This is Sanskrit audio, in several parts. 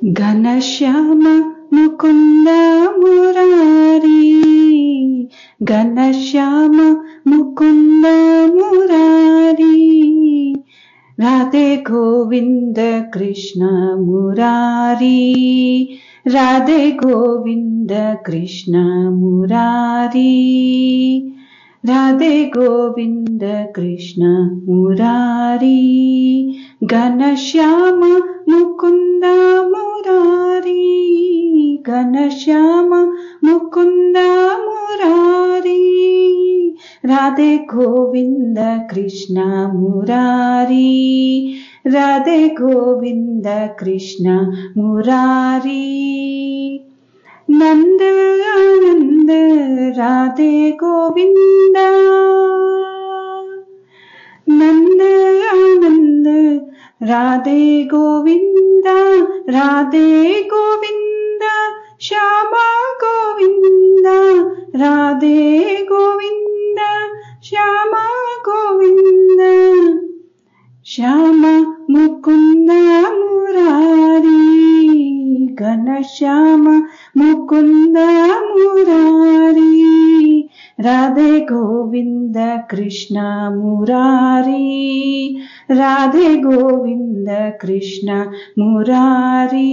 घनश्याम मुकुंद मुरारी, घनश्याम मुकुंद मुरारी, राधे गोविंद कृष्ण मुरारी, राधे गोविंद कृष्ण मुरारी, राधे गोविंद कृष्ण मुरारी, घनश्याम मुकुंद मुरारी, घनश्याम मुकुंद मुरारी, राधे गोविंद कृष्ण मुरारी, राधे गोविंद कृष्ण मुरारी, नंद आनंद राधे गोविंद, नंद आनंद राधे गोविंद, राधे गोविंद श्यामा गोविंद, राधे गोविंद श्यामा गोविंद, श्याम मुकुंद मुरारी, घनश्याम मुकुंद मुरारी, राधे गोविंद कृष्ण मुरारी, राधे गोविंद कृष्ण मुरारी,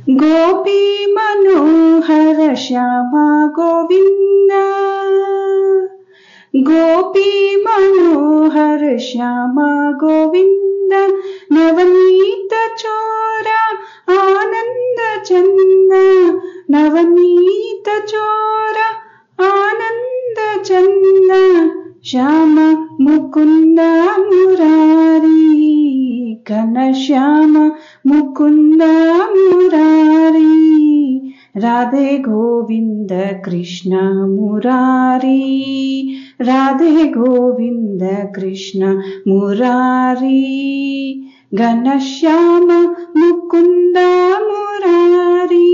गोपी मनोहर श्यामा गोविंद, गोपी मनोहर श्यामा गोविंद, नवनीत चोरा आनंद चंद, नवनीत चोरा आनंद चंद, श्याम मुकुंद मुरारी, घनश्याम मुकुंद मुरारी, राधे गोविंद कृष्ण मुरारी, राधे गोविंद कृष्ण मुरारी, घनश्याम मुकुंद मुरारी,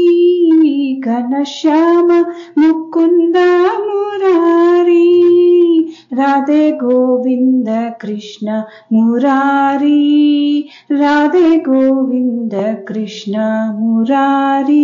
घनश्याम मुकुंद मुरारी, राधे गोविंद कृष्ण मुरारी, राधे गोविंद कृष्ण मुरारी।